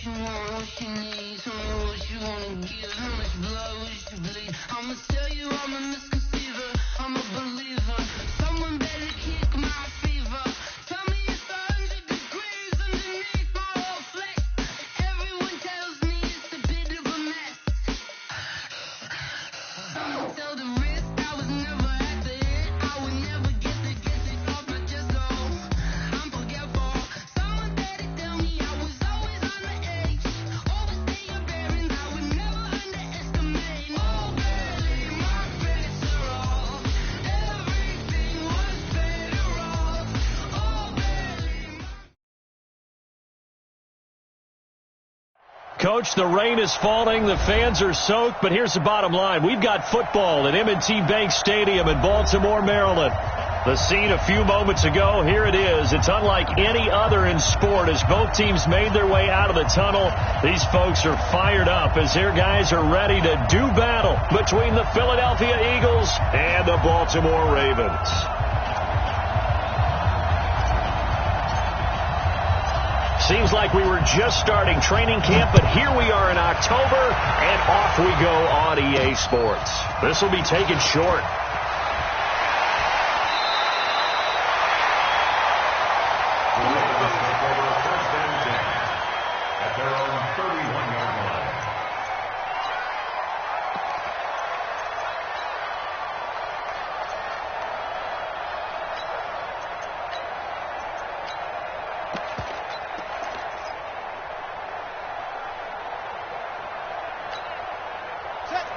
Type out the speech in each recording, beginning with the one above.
what you want, what you need. Tell me what you wanna give. How much blood would you bleed? I'ma tell you I'm a misconceiver. I'm a believer. Someone better kick my fever. Tell me it's 100 degrees underneath my whole flex. Everyone tells me it's a bit of a mess. Someone tell the risk. I was never at the end. I would never get it off my chest. Oh, I'm forgetful. Someone better tell me I was always on the edge. Overstay your bearings. I would never underestimate. Oh, barely my face are off. Everything was better off. Oh, barely my... Coach, the rain is falling, the fans are soaked, but here's the bottom line. We've got football at M&T Bank Stadium in Baltimore, Maryland. The scene a few moments ago, here it is. It's unlike any other in sport as both teams made their way out of the tunnel. These folks are fired up as their guys are ready to do battle between the Philadelphia Eagles and the Baltimore Ravens. Seems like we were just starting training camp, but here we are in October, and off we go on EA Sports. This will be taken short. At their own 31-yard line.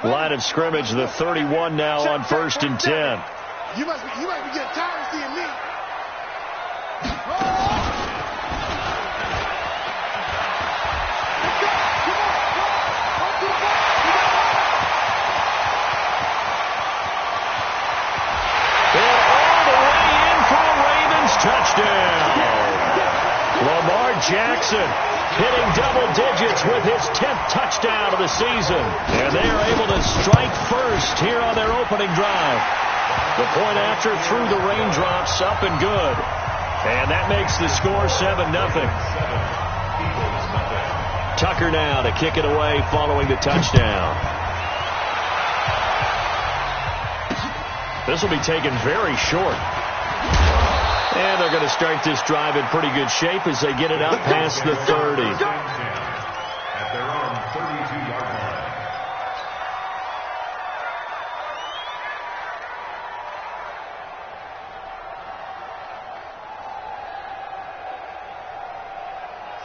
Line of scrimmage, the 31 now on 1st and 10. You must be getting tired of seeing me. And all the way in for a Ravens touchdown. Lamar Jackson hitting double digits with his 10th touchdown of the season. And they are able to strike first here on their opening drive. The point after through the raindrops, up and good. And that makes the score 7-0. Tucker now to kick it away following the touchdown. This will be taken very short. And they're going to start this drive in pretty good shape as they get it out past the 30. At their own 32-yard line.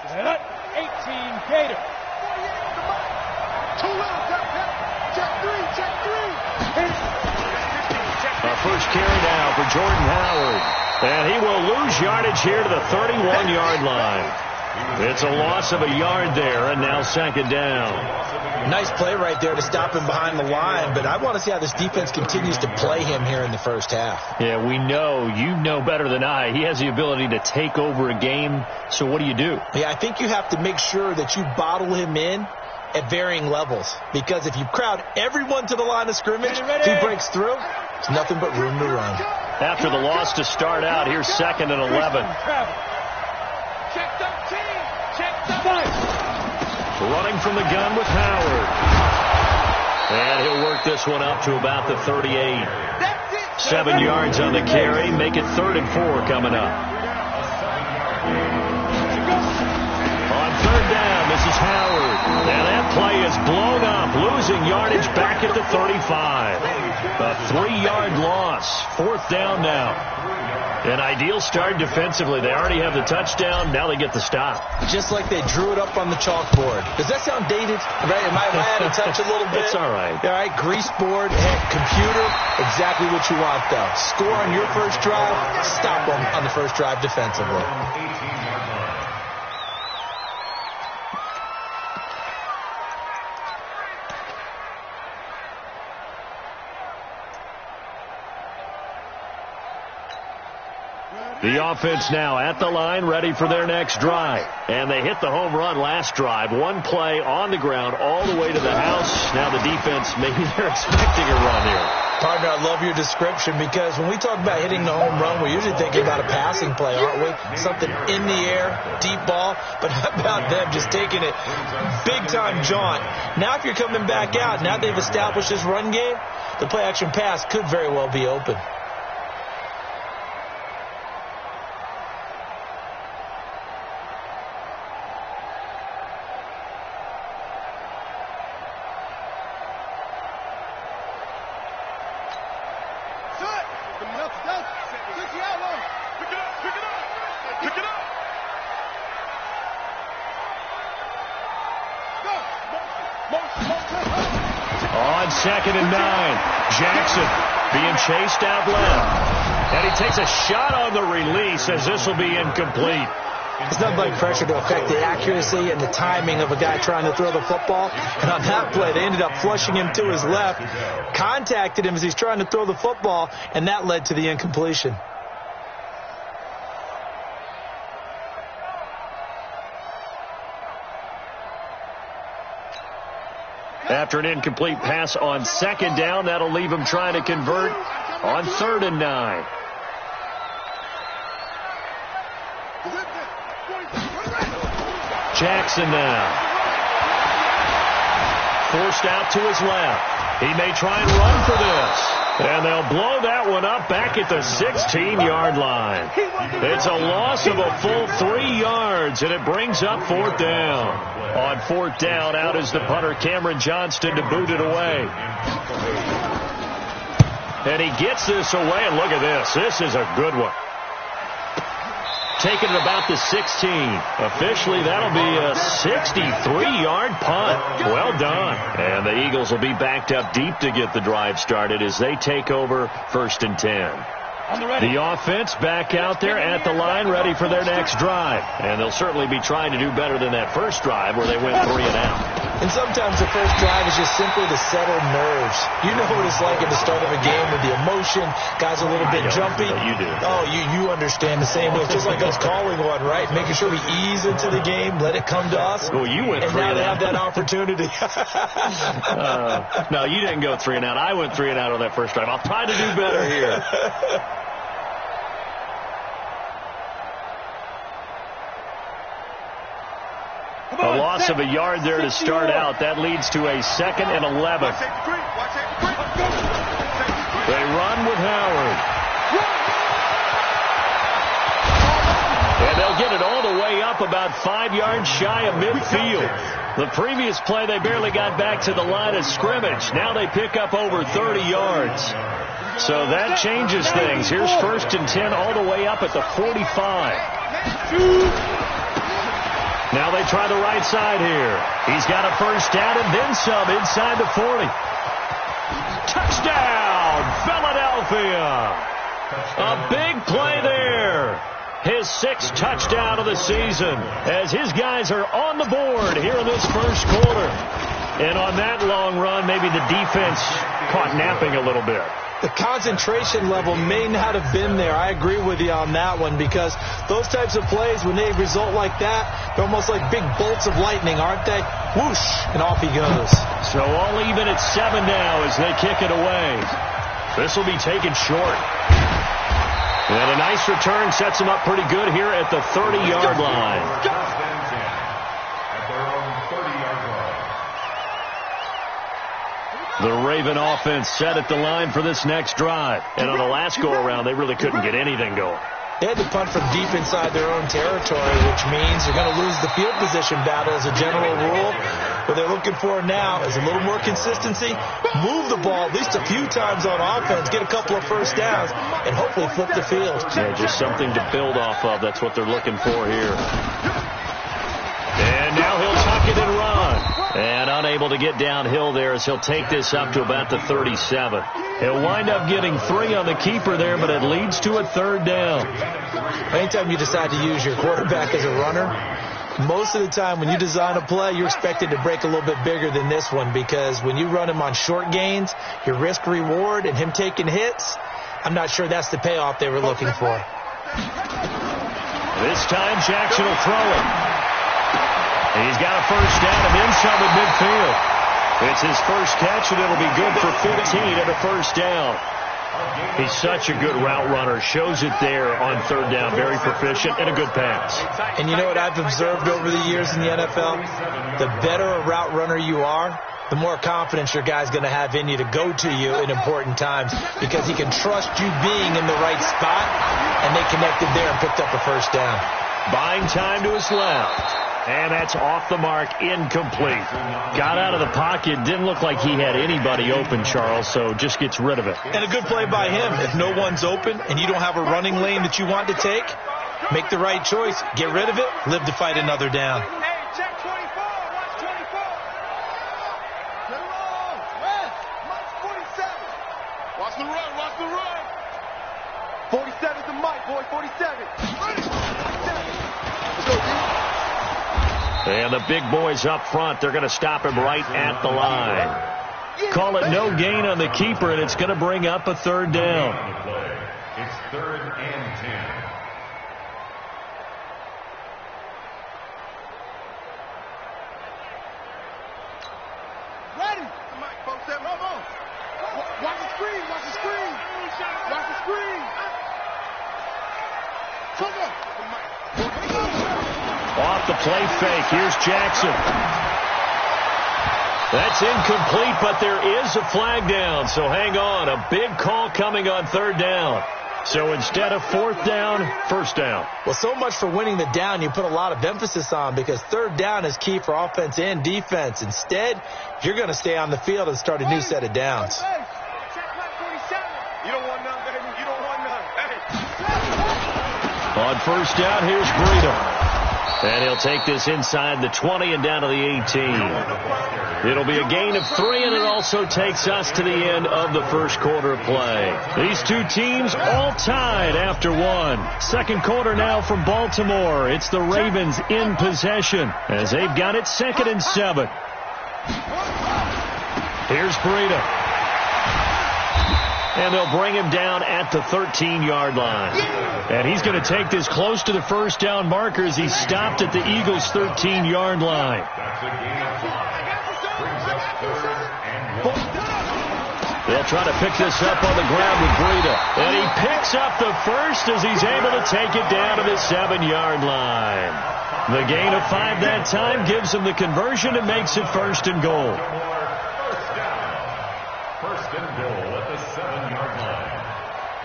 Set. 18 Gator. 2 out. Check 3. Our first carry now for Jordan Howard. And he will lose yardage here to the 31-yard line. It's a loss of a yard there, and now 2nd down. Nice play right there to stop him behind the line, but I want to see how this defense continues to play him here in the first half. Yeah, we know. You know better than I. He has the ability to take over a game, so what do you do? Yeah, I think you have to make sure that you bottle him in at varying levels, because if you crowd everyone to the line of scrimmage, if he breaks through, it's nothing but room to run. After the loss to start out, here's 2nd and 11. Check 13. Check 5. Running from the gun with Howard. And he'll work this one up to about the 38. 7 yards on the carry. Make it 3rd and 4 coming up. On 3rd down, this is Howard. And that play is blown up, losing yardage back at the 35. A 3-yard loss. 4th down now. An ideal start defensively. They already have the touchdown. Now they get the stop. Just like they drew it up on the chalkboard. Does that sound dated? Right? Am I out of touch a little bit? It's all right. All right, grease board, computer, exactly what you want, though. Score on your first drive, stop them on the first drive defensively. 18-yard line. Ready? The offense now at the line, ready for their next drive. And they hit the home run last drive. One play on the ground all the way to the house. Now the defense, maybe they're expecting a run here. Partner, I love your description because when we talk about hitting the home run, we're usually thinking about a passing play, aren't we? Something in the air, deep ball. But how about them just taking it big-time jaunt? Now if you're coming back out, now they've established this run game, the play-action pass could very well be open. On 2nd and 9, Jackson being chased out left. And he takes a shot on the release as this will be incomplete. It's nothing like pressure to affect the accuracy and the timing of a guy trying to throw the football. And on that play, they ended up flushing him to his left, contacted him as he's trying to throw the football, and that led to the incompletion. After an incomplete pass on 2nd down, that'll leave him trying to convert on 3rd and 9. Jackson now. Forced out to his left. He may try and run for this. And they'll blow that one up back at the 16-yard line. It's a loss of a full 3 yards, and it brings up 4th down. On 4th down, out is the punter, Cameron Johnston, to boot it away. And he gets this away, and look at this. This is a good one. Taking it about the 16. Officially, that'll be a 63-yard punt. Well done. And the Eagles will be backed up deep to get the drive started as they take over 1st and 10. The offense back out there at the line, ready for their next drive. And they'll certainly be trying to do better than that first drive where they went 3 and out. And sometimes the first drive is just simply to settle nerves. You know what it's like at the start of a game with the emotion. Guys a little bit jumpy. You do. Oh, you understand the same way. It's just like us calling one, right? Making sure we ease into the game, let it come to us. Well, you went 3 and out. And now they have that opportunity. No, you didn't go 3 and out. I went 3 and out on that first drive. I'll try to do better here. A loss of a yard there to start out. That leads to a 2nd and 11. They run with Howard. And they'll get it all the way up about 5 yards shy of midfield. The previous play, they barely got back to the line of scrimmage. Now they pick up over 30 yards. So that changes things. Here's 1st and 10 all the way up at the 45. Now they try the right side here. He's got a first down and then some inside the 40. Touchdown, Philadelphia. A big play there. His 6th touchdown of the season as his guys are on the board here in this first quarter. And on that long run, maybe the defense caught napping a little bit. The concentration level may not have been there. I agree with you on that one because those types of plays, when they result like that, they're almost like big bolts of lightning, aren't they? Whoosh, and off he goes. So all even at 7 now as they kick it away. This will be taken short. And a nice return sets him up pretty good here at the 30-yard line. The Raven offense set at the line for this next drive. And on the last go-around, they really couldn't get anything going. They had to punt from deep inside their own territory, which means they're going to lose the field position battle as a general rule. What they're looking for now is a little more consistency, move the ball at least a few times on offense, get a couple of first downs, and hopefully flip the field. Yeah, just something to build off of. That's what they're looking for here. And now he'll tuck it and run. And unable to get downhill there as he'll take this up to about the 37. He'll wind up getting 3 on the keeper there, but it leads to a 3rd down. Anytime you decide to use your quarterback as a runner, most of the time when you design a play, you're expected to break a little bit bigger than this one because when you run him on short gains, your risk-reward and him taking hits, I'm not sure that's the payoff they were looking for. This time Jackson will throw it. He's got a first down and then some at midfield. It's his first catch, and it'll be good for 15 and a first down. He's such a good route runner. Shows it there on third down. Very proficient and a good pass. And you know what I've observed over the years in the NFL? The better a route runner you are, the more confidence your guy's going to have in you to go to you in important times, because he can trust you being in the right spot, and they connected there and picked up a first down. Buying time to his left. And that's off the mark, incomplete. Got out of the pocket, didn't look like he had anybody open, Charles, so just gets rid of it. And a good play by him. If no one's open and you don't have a running lane that you want to take, make the right choice, get rid of it, live to fight another down. Hey, check 24. Watch 24. Get along. Mike's 47. Watch the run. Watch the run. 47's the Mike, boy. 47. Ready. 47. Let's go, D. And the big boys up front, they're going to stop him right at the line. Call it no gain on the keeper, and it's going to bring up a third down. It's 3rd and 10. Ready. Mike, 47. Come on. Watch the screen. Watch the screen. Watch the screen. Come on. Off the play fake, here's Jackson. That's incomplete, but there is a flag down, so hang on. A big call coming on third down. So instead of fourth down, first down. Well, so much for winning the down you put a lot of emphasis on, because third down is key for offense and defense. Instead, you're going to stay on the field and start a new set of downs. You don't want none, baby. You don't want none. Hey. On first down, here's Breida. And he'll take this inside the 20 and down to the 18. It'll be a gain of 3, and it also takes us to the end of the first quarter of play. These two teams all tied after one. Second quarter now from Baltimore. It's the Ravens in possession as they've got it 2nd and 7. Here's Breida. And they'll bring him down at the 13-yard line. And he's going to take this close to the first down marker as he's stopped at the Eagles' 13-yard line. They'll try to pick this up on the ground with Breida. And he picks up the first as he's able to take it down to the 7-yard line. The gain of 5 that time gives him the conversion and makes it 1st and goal. First and goal at the 7-yard line.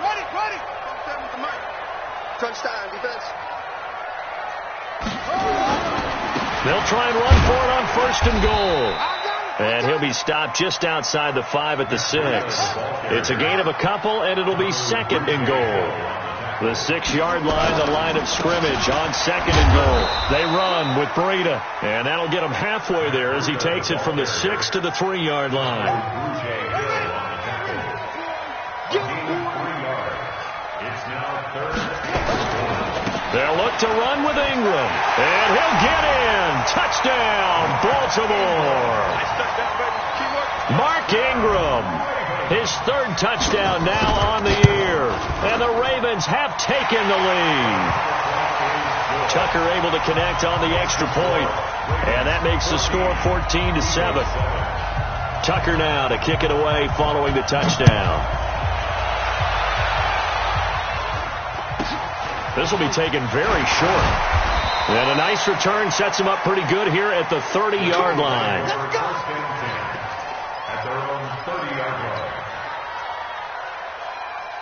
Ready. Touchdown, defense. They'll try and run for it on 1st and goal. And he'll be stopped just outside the 5 at the 6. It's a gain of a couple, and it'll be 2nd and goal. The 6-yard line, the line of scrimmage on 2nd and goal. They run with Breida, and that'll get him halfway there as he takes it from the 6 to the 3-yard line. They'll look to run with Ingram, and he'll get in. Touchdown, Baltimore. Mark Ingram, his 3rd touchdown now on the year, and the Ravens have taken the lead. Tucker able to connect on the extra point, and that makes the score 14-7. Tucker now to kick it away following the touchdown. This will be taken very short. And a nice return sets him up pretty good here at the 30-yard line. At their own 30-yard line.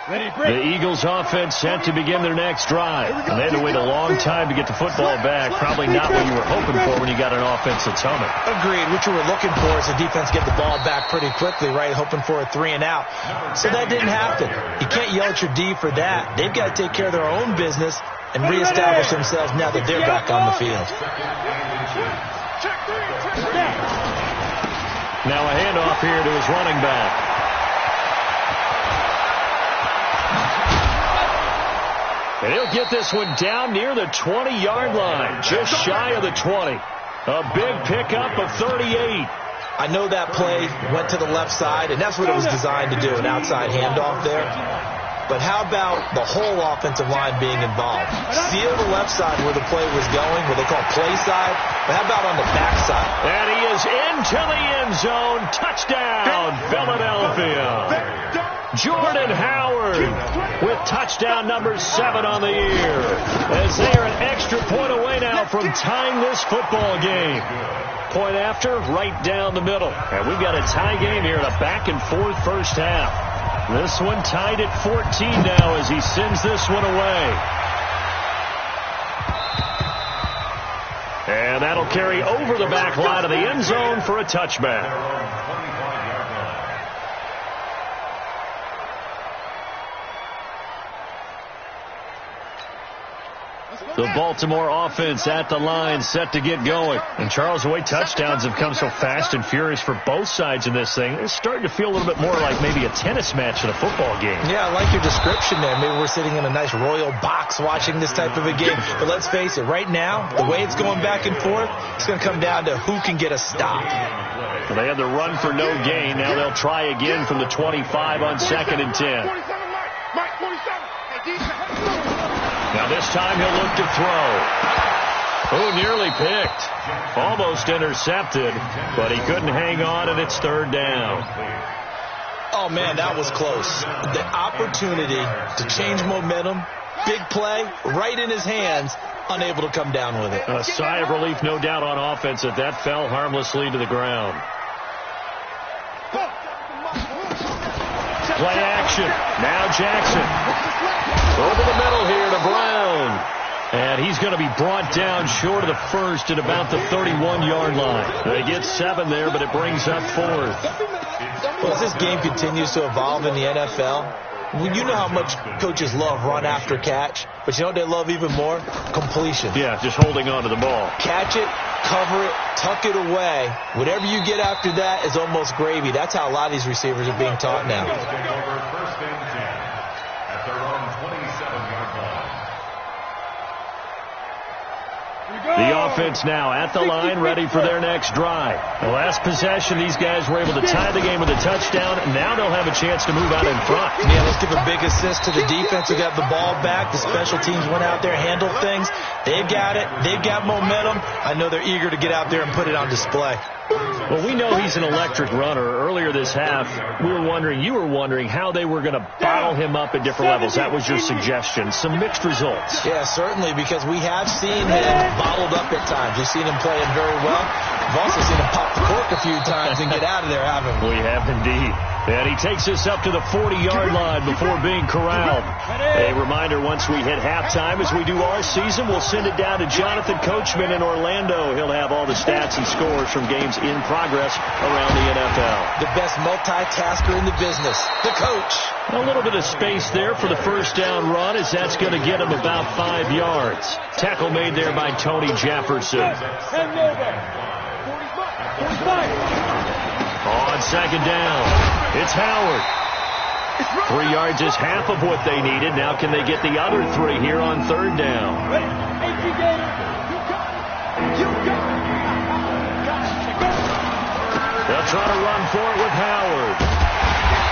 The Eagles offense set to begin their next drive. And they had to wait a long time to get the football back. Probably not what you were hoping for when you got an offense that's humming. Agreed. What you were looking for is the defense get the ball back pretty quickly, right? Hoping for a 3 and out. So that didn't happen. You can't yell at your D for that. They've got to take care of their own business and reestablish themselves now that they're back on the field. Now a handoff here to his running back. And he'll get this one down near the 20-yard line, just shy of the 20. A big pickup of 38. I know that play went to the left side, and that's what it was designed to do, an outside handoff there. but how about the whole offensive line being involved? Seal the left side where the play was going, what they call play side, but how about on the back side? And he is into the end zone. Touchdown, Philadelphia. Jordan Howard with touchdown number 7 on the year, as they are an extra point away now from tying this football game. Point after, right down the middle. And we've got a tie game here in a back-and-forth first half. This one tied at 14 now as he sends this one away. And that'll carry over the back line of the end zone for a touchback. The Baltimore offense at the line, set to get going. And Charles, the way touchdowns have come so fast and furious for both sides in this thing, it's starting to feel a little bit more like maybe a tennis match in a football game. Yeah, I like your description there. Maybe we're sitting in a nice royal box watching this type of a game. But let's face it, right now, the way it's going back and forth, it's going to come down to who can get a stop. Well, they had the run for no gain. Now they'll try again from the 25 on 2nd and 10. Now this time he'll look to throw. Oh, nearly picked. Almost intercepted, but he couldn't hang on, and it's 3rd down. Oh, man, that was close. The opportunity to change momentum, big play, right in his hands, unable to come down with it. A sigh of relief, no doubt, on offense that that fell harmlessly to the ground. Play action. Now Jackson. Over the middle here to Brown. And he's going to be brought down short of the first at about the 31-yard line. They get 7 there, but it brings up 4th. Well, as this game continues to evolve in the NFL, you know how much coaches love run after catch, but you know what they love even more? Completion. Yeah, just holding on to the ball. Catch it, cover it, tuck it away. Whatever you get after that is almost gravy. That's how a lot of these receivers are being taught now. The offense now at the line, ready for their next drive. The last possession, these guys were able to tie the game with a touchdown. Now they'll have a chance to move out in front. Yeah, let's give a big assist to the defense who got the ball back. The special teams went out there, handled things. They've got it. They've got momentum. I know they're eager to get out there and put it on display. Well, we know he's an electric runner. Earlier this half, you were wondering how they were going to bottle him up at different levels. That was your suggestion. Some mixed results. Yeah, certainly, because we have seen him bottled up at times. We've seen him playing very well. We've also seen him pop the cork a few times and get out of there, haven't we? We have indeed. And he takes us up to the 40-yard line before being corralled. A reminder, once we hit halftime, as we do our season, we'll send it down to Jonathan Coachman in Orlando. He'll have all the stats and scores from games in progress around the NFL. The best multitasker in the business, the coach. A little bit of space there for the first down run, as that's going to get him about 5 yards. Tackle made there by Tony Jefferson. On 2nd down. It's Howard. 3 yards is half of what they needed. Now can they get the other 3 here on 3rd down? They'll try to run for it with Howard.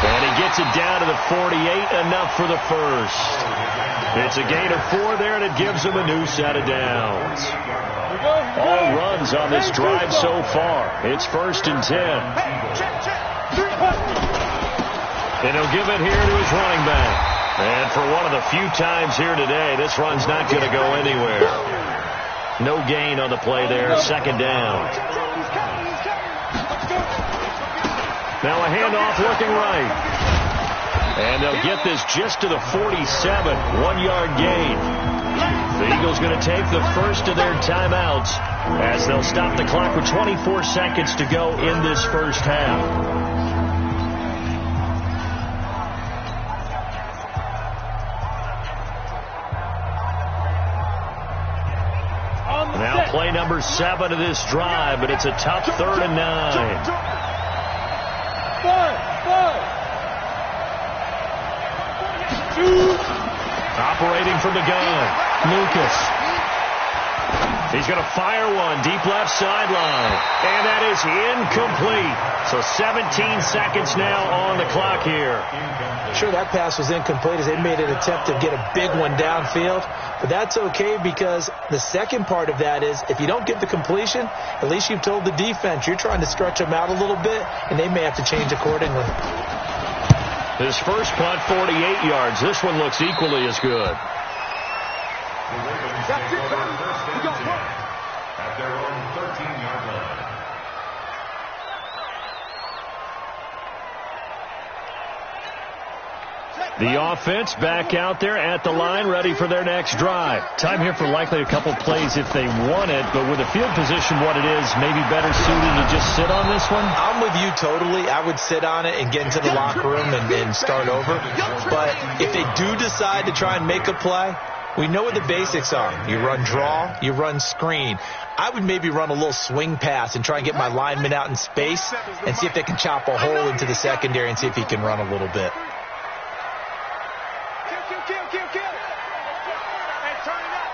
And he gets it down to the 48, enough for the first. It's a gain of 4 there, and it gives them a new set of downs. All runs on this drive so far. It's 1st and 10. And he'll give it here to his running back. And for one of the few times here today, this run's not going to go anywhere. No gain on the play there. 2nd down. Now a handoff looking right. And they'll get this just to the 47. 1-yard gain. The Eagles going to take the first of their timeouts as they'll stop the clock with 24 seconds to go in this first half. Now play number 7 of this drive, but it's a tough 3rd and 9. Operating from the gun, Lucas. He's going to fire one deep left sideline. And that is incomplete. So 17 seconds now on the clock here. Sure, that pass was incomplete as they made an attempt to get a big one downfield. But that's okay because the second part of that is if you don't get the completion, at least you've told the defense you're trying to stretch them out a little bit, and they may have to change accordingly. His first punt, 48 yards. This one looks equally as good. That's it, baby. We got work. At their own 13-yard line. The offense back out there at the line, ready for their next drive. Time here for likely a couple plays if they want it, but with the field position what it is, maybe better suited to just sit on this one? I'm with you totally. I would sit on it and get into the locker room and start over. But if they do decide to try and make a play, we know what the basics are. You run draw, you run screen. I would maybe run a little swing pass and try and get my lineman out in space and see if they can chop a hole into the secondary and see if he can run a little bit. Kill. Hey, turn it up.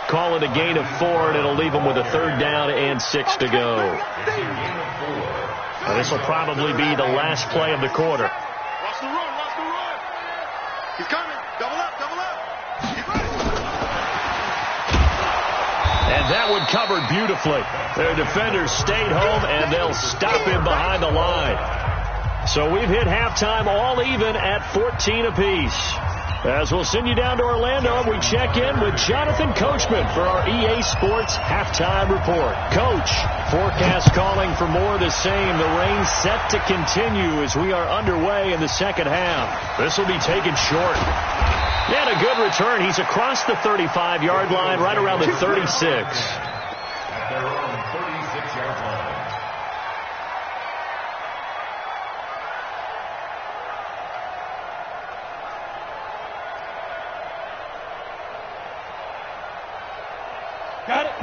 Call it a gain of 4, and it'll leave them with a 3rd down and 6 to go. Now, this will probably be the last play of the quarter. Watch the run. He's coming. Double up. And that one covered beautifully. Their defenders stayed home, and they'll stop him behind the line. So we've hit halftime all even at 14 apiece. As we'll send you down to Orlando, we check in with Jonathan Coachman for our EA Sports Halftime Report. Coach, forecast calling for more of the same. The rain set to continue as we are underway in the second half. This will be taken short. And a good return. He's across the 35-yard line, right around the 36. At their own 36-yard line.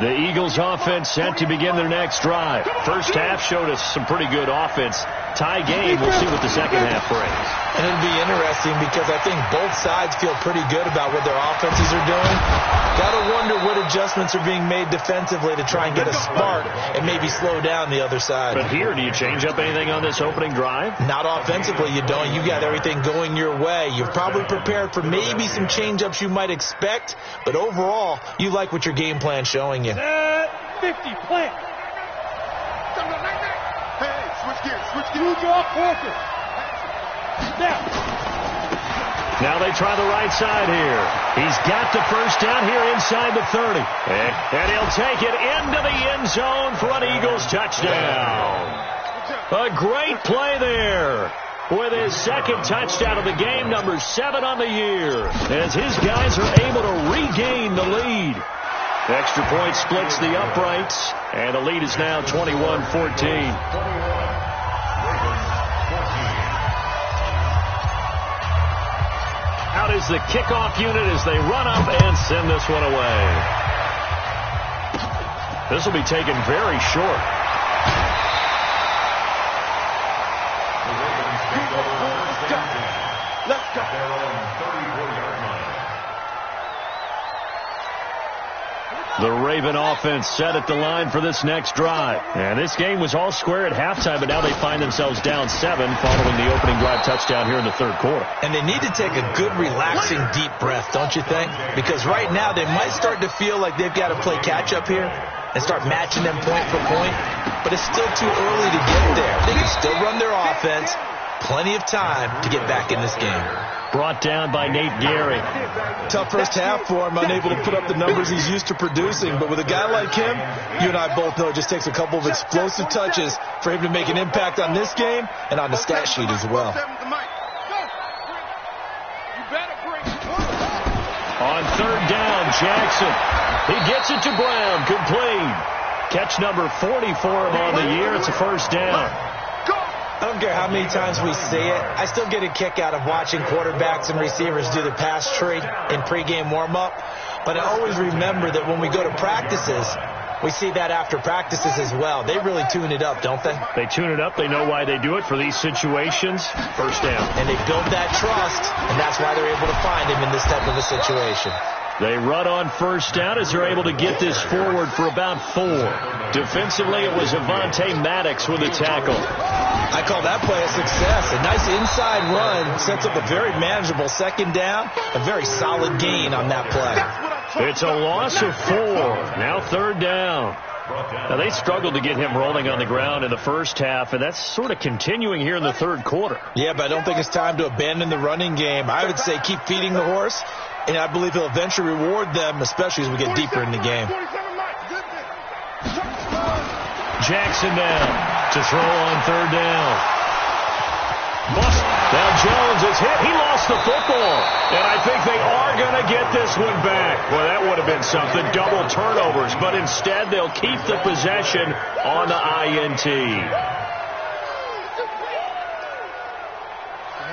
The Eagles offense set to begin their next drive. First half showed us some pretty good offense. Tie game. We'll see what the second half brings. And it'll be interesting because I think both sides feel pretty good about what their offenses are doing. Gotta wonder what adjustments are being made defensively to try and get a spark and maybe slow down the other side. But here, do you change up anything on this opening drive? Not offensively, you don't. You got everything going your way. You're probably prepared for maybe some change-ups you might expect, but overall, you like what your game plan's showing you. 50, plant. Hey, switch gears. You draw focus. Now they try the right side here. He's got the first down here inside the 30. And he'll take it into the end zone for an Eagles touchdown. A great play there. With his second touchdown of the game, number 7 on the year. As his guys are able to regain the lead. Extra point splits the uprights, and the lead is now 21-14. Out is the kickoff unit as they run up and send this one away. This will be taken very short. Let's go. Their own 34-yard line. The Raven offense set at the line for this next drive. And this game was all square at halftime, but now they find themselves down 7 following the opening drive touchdown here in the third quarter. And they need to take a good, relaxing, deep breath, don't you think? Because right now they might start to feel like they've got to play catch-up here and start matching them point for point. But it's still too early to get there. They can still run their offense. Plenty of time to get back in this game. Brought down by Nate Gehry. Tough first half for him, unable to put up the numbers he's used to producing. But with a guy like him, you and I both know it just takes a couple of explosive touches for him to make an impact on this game and on the stat sheet as well. On third down, Jackson. He gets it to Brown, complete. Catch number 40 for him on the year. It's a first down. I don't care how many times we see it. I still get a kick out of watching quarterbacks and receivers do the pass tree in pregame warm-up. But I always remember that when we go to practices, We see that after practices as well. They really tune it up, don't they? They tune it up. They know why they do it for these situations. First down. And they build that trust, and that's why they're able to find him in this type of a situation. They run on first down as they're able to get this forward for about 4. Defensively, it was Avonte Maddox with a tackle. I call that play a success. A nice inside run sets up a very manageable second down. A very solid gain on that play. It's a loss of 4. Now third down. Now, they struggled to get him rolling on the ground in the first half, and that's sort of continuing here in the third quarter. Yeah, but I don't think it's time to abandon the running game. I would say keep feeding the horse, and I believe he'll eventually reward them, especially as we get deeper in the game. Jackson down to throw on third down. Now Jones is hit. He lost the football. And I think they are going to get this one back. Well, that would have been something. Double turnovers. But instead, they'll keep the possession on the INT.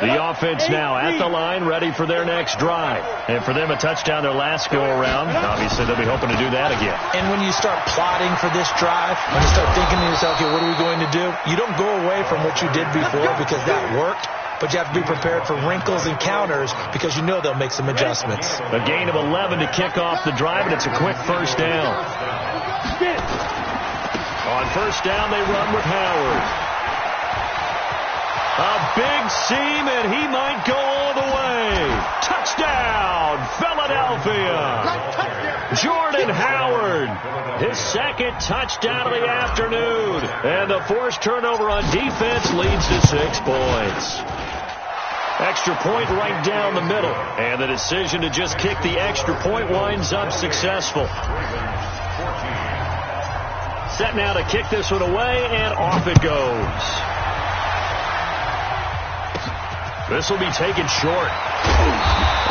The offense now at the line, ready for their next drive. And for them, a touchdown their last go-around. Obviously, they'll be hoping to do that again. And when you start plotting for this drive, when you start thinking to yourself, okay, what are we going to do? You don't go away from what you did before because that worked. But you have to be prepared for wrinkles and counters because you know they'll make some adjustments. A gain of 11 to kick off the drive, and it's a quick first down. On first down, they run with Howard. A big seam, and he might go all the way. Touchdown, Philadelphia. Jordan Howard, his second touchdown of the afternoon. And the forced turnover on defense leads to 6 points. Extra point right down the middle. And the decision to just kick the extra point winds up successful. Set now to kick this one away, and off it goes. This will be taken short.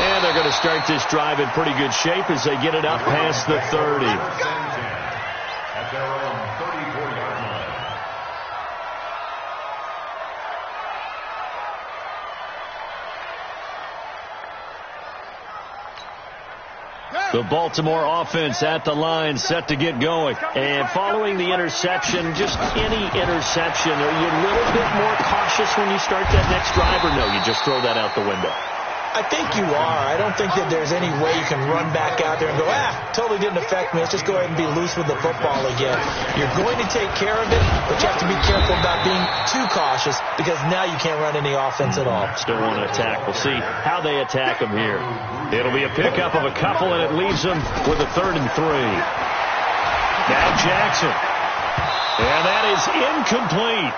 And they're going to start this drive in pretty good shape as they get it up past the 30. At their own 34-yard line. The Baltimore offense at the line, set to get going. And following the interception, just any interception, are you a little bit more cautious when you start that next drive, or no, you just throw that out the window? I think you are. I don't think that there's any way you can run back out there and go, totally didn't affect me. Let's just go ahead and be loose with the football again. You're going to take care of it, but you have to be careful about being too cautious because now you can't run any offense at all. Still want to attack. We'll see how they attack them here. It'll be a pickup of a couple, and it leaves them with a 3rd and 3. Now Jackson. And that is incomplete.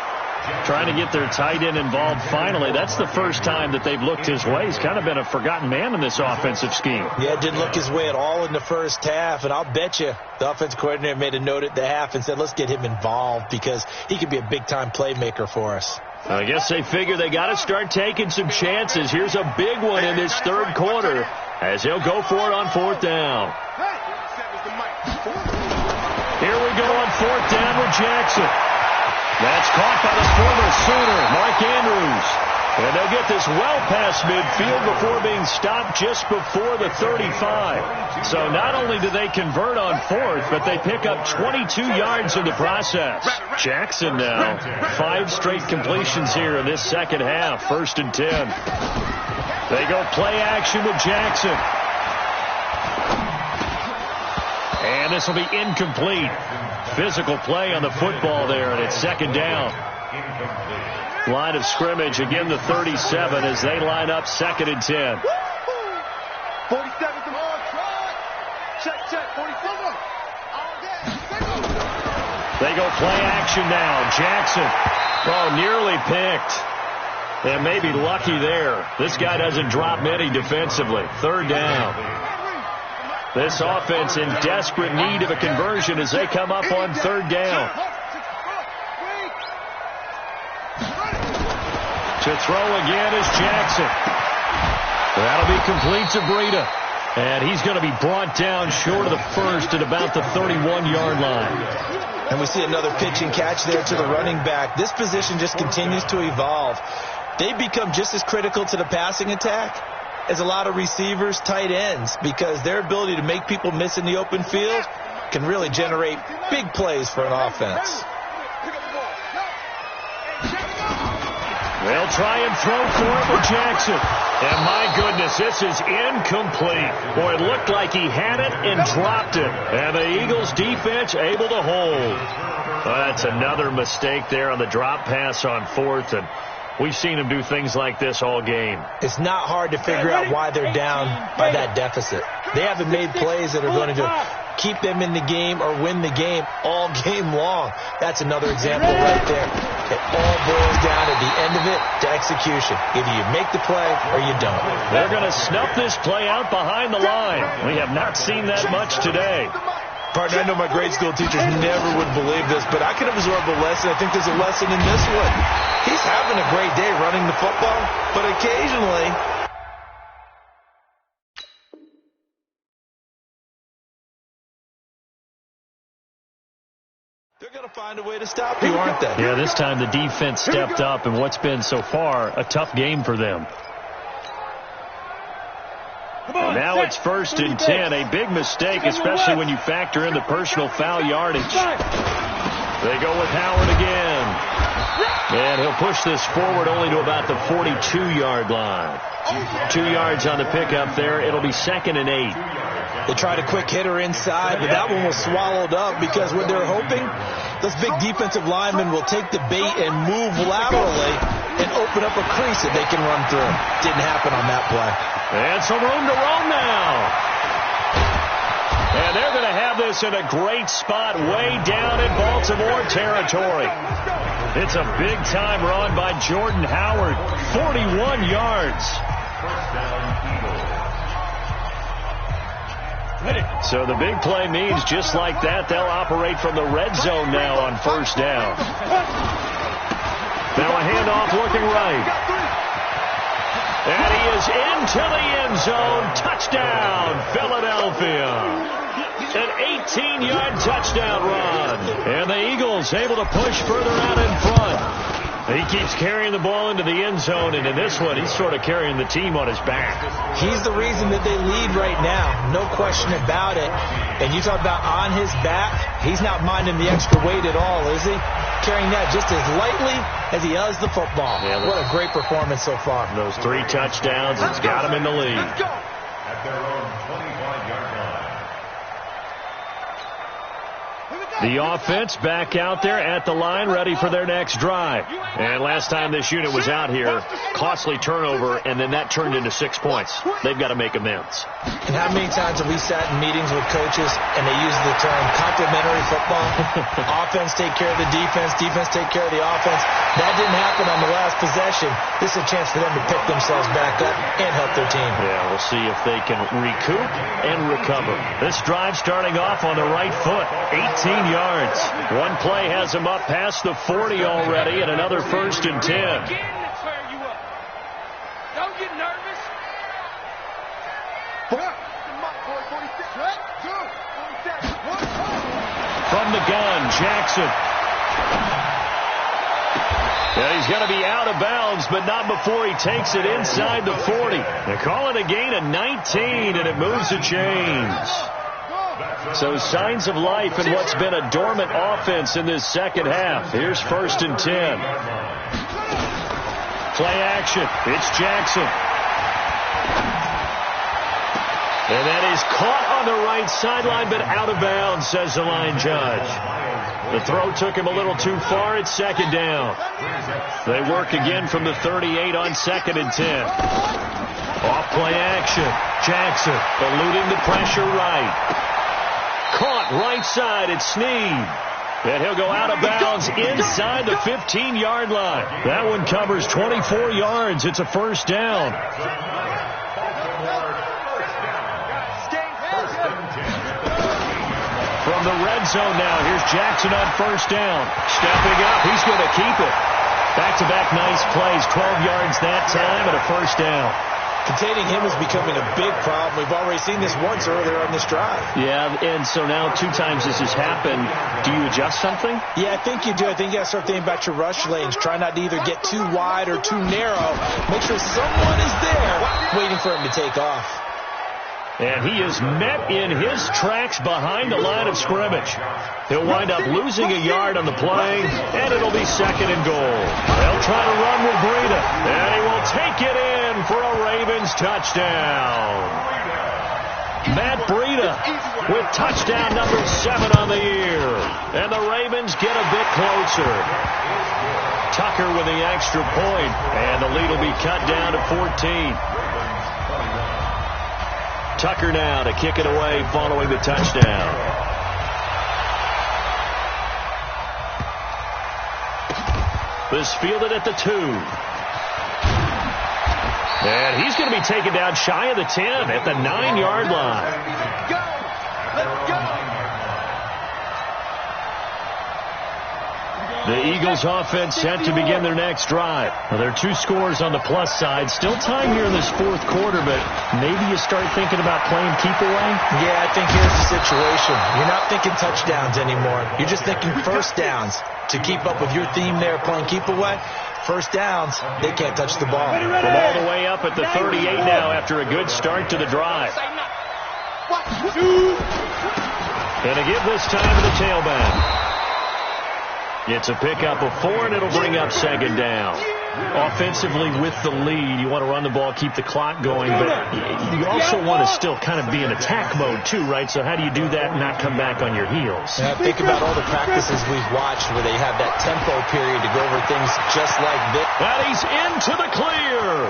Trying to get their tight end involved finally. That's the first time that they've looked his way. He's kind of been a forgotten man in this offensive scheme. Yeah, didn't look his way at all in the first half. And I'll bet you the offensive coordinator made a note at the half and said, let's get him involved because he could be a big-time playmaker for us. I guess they figure they got to start taking some chances. Here's a big one in this third quarter as he'll go for it on 4th down. Here we go on 4th down with Jackson. That's caught by the former Sooner, Mark Andrews. And they'll get this well past midfield before being stopped just before the 35. So not only do they convert on 4th, but they pick up 22 yards in the process. Jackson now, 5 straight completions here in this second half, 1st and 10. They go play action with Jackson. And this will be incomplete. Physical play on the football there, and it's 2nd down. Line of scrimmage, again the 37 as they line up 2nd and 10. 47's the ball. Check, 47. They go play action now. Jackson, nearly picked. And maybe lucky there. This guy doesn't drop many defensively. 3rd down. This offense in desperate need of a conversion as they come up on 3rd down. To throw again is Jackson. That'll be complete to Breida. And he's going to be brought down short of the first at about the 31-yard line. And we see another pitch and catch there to the running back. This position just continues to evolve. They become just as critical to the passing attack as a lot of receivers, tight ends, because their ability to make people miss in the open field can really generate big plays for an offense. They'll try and throw for it with Jackson. And my goodness, this is incomplete. Boy, it looked like he had it and dropped it. And the Eagles defense able to hold. That's another mistake there on the drop pass on fourth. And we've seen him do things like this all game. It's not hard to figure out why they're down by that deficit. They haven't made plays that are going to keep them in the game or win the game all game long. That's another example right there. It all boils down at the end of it to execution. Either you make the play or you don't. They're going to snuff this play out behind the line. We have not seen that much today. Partner, I know my grade school teachers never would believe this, but I can absorb a lesson. I think there's a lesson in this one. He's having a great day running the football, but occasionally they're going to find a way to stop you, aren't they? Yeah, this time the defense stepped up in what's been so far a tough game for them. And now it's 1st and 10. A big mistake, especially when you factor in the personal foul yardage. They go with Howard again. And he'll push this forward only to about the 42-yard line. 2 yards on the pickup there. It'll be 2nd and 8. They tried a quick hitter inside, but that one was swallowed up because what they're hoping, those big defensive linemen will take the bait and move laterally and open up a crease that they can run through. Didn't happen on that play. And some room to roam now. And they're going to have this in a great spot way down in Baltimore territory. It's a big-time run by Jordan Howard, 41 yards. So the big play means just like that, they'll operate from the red zone now on 1st down. Now a handoff looking right. And he is into the end zone. Touchdown, Philadelphia. An 18-yard touchdown run. And the Eagles able to push further out in front. He keeps carrying the ball into the end zone, and in this one, he's sort of carrying the team on his back. He's the reason that they lead right now. No question about it. And you talk about on his back, he's not minding the extra weight at all, is he? Carrying that just as lightly as he does the football. Yeah, what a great performance so far. Those 3 touchdowns has got him in the lead. At their own 25-yard line. The offense back out there at the line, ready for their next drive. And last time this unit was out here, costly turnover, and then that turned into 6 points. They've got to make amends. And how many times have we sat in meetings with coaches and they use the term complementary football? Offense take care of the defense, defense take care of the offense. That didn't happen on the last possession. This is a chance for them to pick themselves back up and help their team. Yeah, we'll see if they can recoup and recover. This drive starting off on the right foot, 18 yards. One play has him up past the 40 already, and another 1st and 10. Don't get nervous. From the gun, Jackson. Yeah, he's going to be out of bounds, but not before he takes it inside the 40. They call it a gain of 19, and it moves the chains. So signs of life in what's been a dormant offense in this second half. Here's 1st and 10. Play action. It's Jackson. And that is caught on the right sideline, but out of bounds, says the line judge. The throw took him a little too far. It's 2nd down. They work again from the 38 on 2nd and 10. Off play action. Jackson eluding the pressure right. Caught right side. It's Snead. And he'll go out of bounds inside the 15-yard line. That one covers 24 yards. It's a 1st down. From the red zone now, here's Jackson on 1st down. Stepping up, he's going to keep it. Back-to-back nice plays, 12 yards that time and a 1st down. Containing him is becoming a big problem. We've already seen this once earlier on this drive. Yeah, and so now 2 times this has happened. Do you adjust something? Yeah, I think you do. I think you got to start thinking about your rush lanes. Try not to either get too wide or too narrow. Make sure someone is there waiting for him to take off. And he is met in his tracks behind the line of scrimmage. He'll wind up losing a yard on the play, and it'll be 2nd and goal. They'll try to run with Breida, and he will take it in for a Ravens touchdown. Matt Breida with touchdown number 7 on the year. And the Ravens get a bit closer. Tucker with the extra point, and the lead will be cut down to 14. Tucker now to kick it away following the touchdown. This fielded at the 2. And he's going to be taken down shy of the 10 at the 9-yard line. Let's go! The Eagles offense set to begin their next drive. Well, there are 2 scores on the plus side. Still time here in this 4th quarter, but maybe you start thinking about playing keep away? Yeah, I think here's the situation. You're not thinking touchdowns anymore. You're just thinking first downs. To keep up with your theme there, playing keep away, first downs, they can't touch the ball. From all the way up at the 38 now after a good start to the drive. And to give this time to the tailback. It's a pickup of 4, and it'll bring up 2nd down. Offensively with the lead, you want to run the ball, keep the clock going, but you also want to still kind of be in attack mode too, right? So how do you do that and not come back on your heels? Yeah, think about all the practices we've watched where they have that tempo period to go over things just like this. And he's into the clear.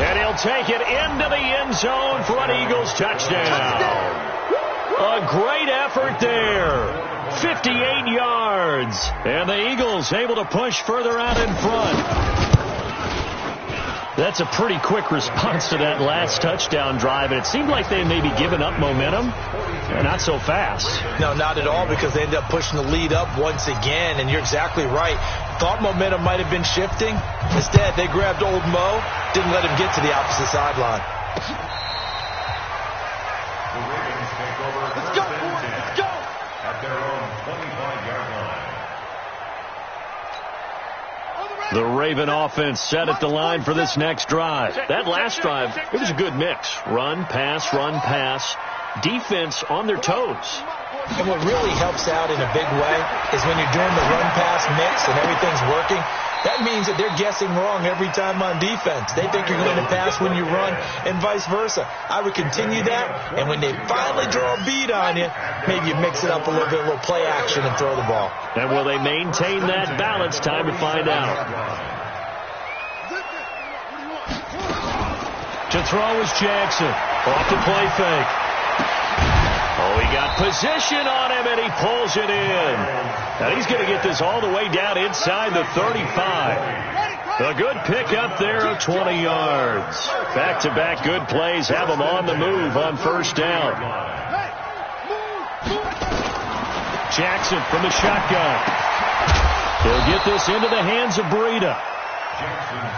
And he'll take it into the end zone for an Eagles touchdown. A great effort there. 58 yards. And the Eagles able to push further out in front. That's a pretty quick response to that last touchdown drive. And it seemed like they may be giving up momentum. Not so fast. No, not at all, because they ended up pushing the lead up once again. And you're exactly right. Thought momentum might have been shifting. Instead, they grabbed old Mo. Didn't let him get to the opposite sideline. Let's go, boys. Let's go. At their own 25-yard line. The Raven offense set at the line for this next drive. That last drive, it was a good mix. Run, pass. Defense on their toes. And what really helps out in a big way is when you're doing the run-pass mix and everything's working, that means that they're guessing wrong every time on defense. They think you're going to pass when you run and vice versa. I would continue that, and when they finally draw a bead on you, maybe you mix it up a little bit, a little play action and throw the ball. And will they maintain that balance? Time to find out. To throw is Jackson. Off the play fake. Oh, he got position on him, and he pulls it in. Now he's going to get this all the way down inside the 35. A good pickup there of 20 yards. Back-to-back good plays have him on the move on first down. Jackson from the shotgun. He'll get this into the hands of Breida.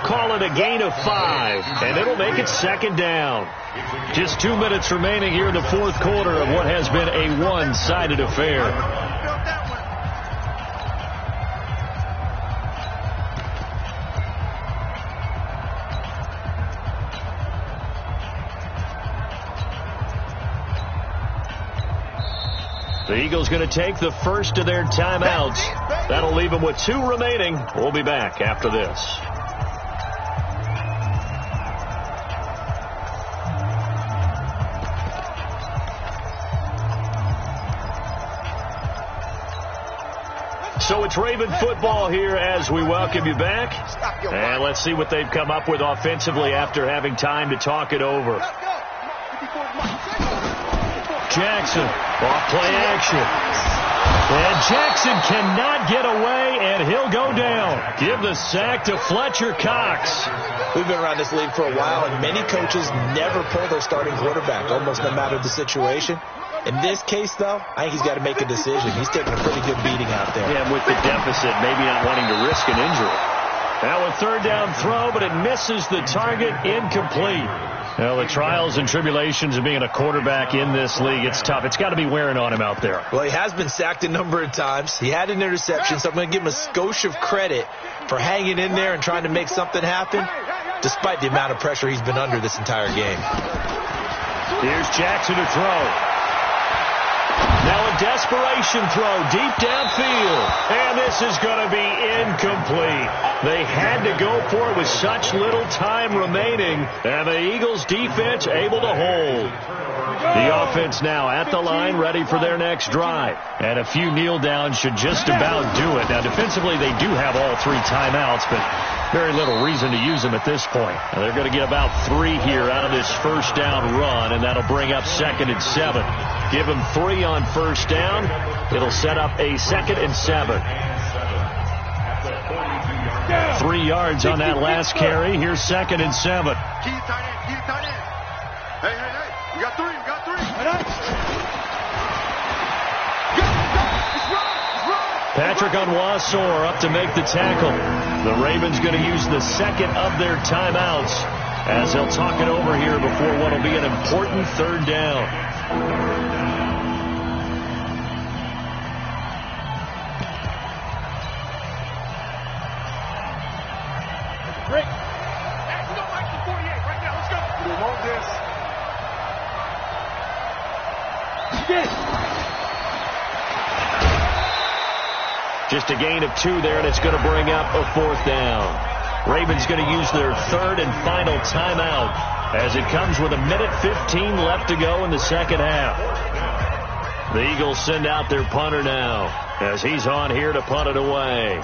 Call it a gain of 5, and it'll make it 2nd down. Just 2 minutes remaining here in the 4th quarter of what has been a one-sided affair. The Eagles going to take the first of their timeouts. That'll leave them with 2 remaining. We'll be back after this. So it's Raven football here as we welcome you back. And let's see what they've come up with offensively after having time to talk it over. Jackson, off play action. And Jackson cannot get away, and he'll go down. Give the sack to Fletcher Cox. We've been around this league for a while, and many coaches never pull their starting quarterback, almost no matter the situation. In this case, though, I think he's got to make a decision. He's taking a pretty good beating out there. Yeah, with the deficit, maybe not wanting to risk an injury. Now a 3rd down throw, but it misses the target, incomplete. Well, the trials and tribulations of being a quarterback in this league, it's tough. It's got to be wearing on him out there. Well, he has been sacked a number of times. He had an interception, so I'm going to give him a skosh of credit for hanging in there and trying to make something happen, despite the amount of pressure he's been under this entire game. Here's Jackson to throw. Now a desperation throw deep downfield. And this is going to be incomplete. They had to go for it with such little time remaining. And the Eagles defense able to hold. The offense now at the line, ready for their next drive. And a few kneel downs should just about do it. Now defensively they do have all 3 timeouts, but very little reason to use them at this point. Now, they're going to get about 3 here out of this first down run, and that'll bring up 2nd and 7. Give them 3 on first down. It'll set up a 2nd and 7. 3 yards on that last carry. Here's 2nd and 7. Keep it tight end. Keep it tight end. Hey, hey, hey. We got 3. We got 3. Patrick Onwuasor up to make the tackle. The Ravens going to use the 2nd of their timeouts as they'll talk it over here before what will be an important 3rd down. Rick. You don't like the 48 right now. Let's go. We want this. You did it. Just a gain of 2 there, and it's going to bring up a 4th down. Ravens going to use their 3rd and final timeout as it comes with 1:15 left to go in the second half. The Eagles send out their punter now as he's on here to punt it away.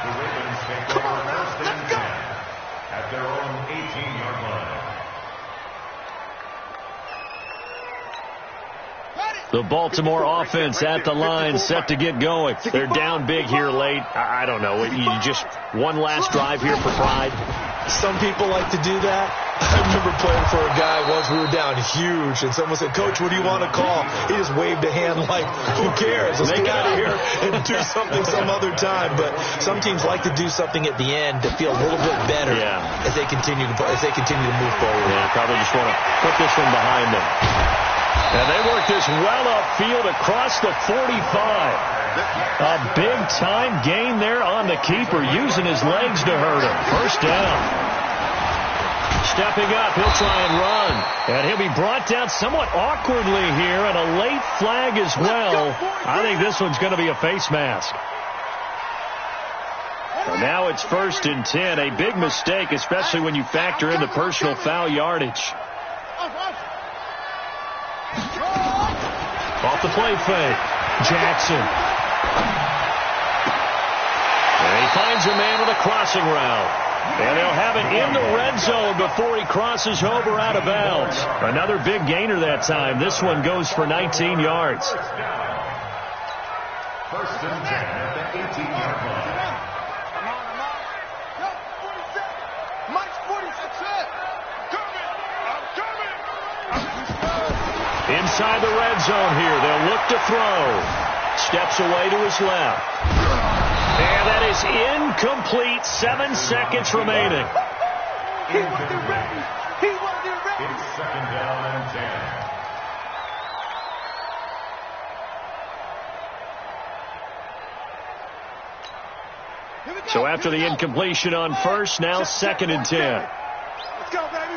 The Ravens take over first and 10 at their own 18-yard line. The Baltimore offense at the line, set to get going. They're down big here late. I don't know. You just one last drive here for pride. Some people like to do that. I remember playing for a guy once. We were down huge, and someone said, "Coach, what do you want to call?" He just waved a hand like, "Who cares? Let's get out of here and do something some other time." But some teams like to do something at the end to feel a little bit better as they continue to move forward. Yeah, probably just want to put this one behind them. And they work this well upfield across the 45. A big-time gain there on the keeper, using his legs to hurt him. First down. Stepping up, he'll try and run. And he'll be brought down somewhat awkwardly here, and a late flag as well. I think this one's going to be a face mask. And now it's 1st and 10. A big mistake, especially when you factor in the personal foul yardage. Off the play fake. Jackson. And he finds a man with a crossing route. And they'll have it in the red zone before he crosses over out of bounds. Another big gainer that time. This one goes for 19 yards. First and 10 at the 18-yard line. Inside the red zone here. They'll look to throw. Steps away to his left. And that is incomplete. 7 seconds remaining. He wasn't ready. He wasn't ready. It's 2nd down and 10. So after the incompletion on first, now 2nd and 10. Let's go, baby.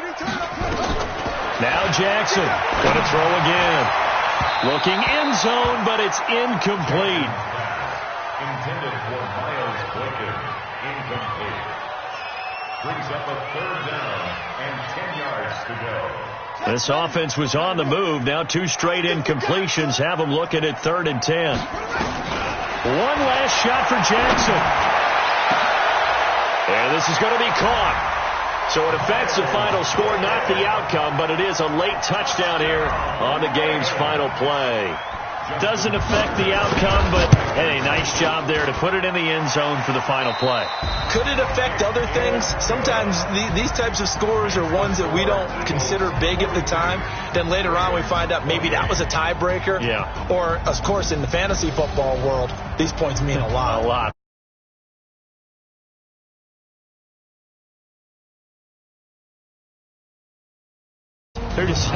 Now Jackson going to throw again. Looking end zone, but it's incomplete. Intended for Miles Boykin. Incomplete. Brings up a 3rd down and 10 yards to go. This offense was on the move. Now 2 straight incompletions have them looking at 3rd and 10. One last shot for Jackson. And this is going to be caught. So it affects the final score, not the outcome, but it is a late touchdown here on the game's final play. Doesn't affect the outcome, but, hey, nice job there to put it in the end zone for the final play. Could it affect other things? Sometimes these types of scores are ones that we don't consider big at the time. Then later on we find out maybe that was a tiebreaker. Yeah. Or, of course, in the fantasy football world, these points mean a lot. A lot. They're just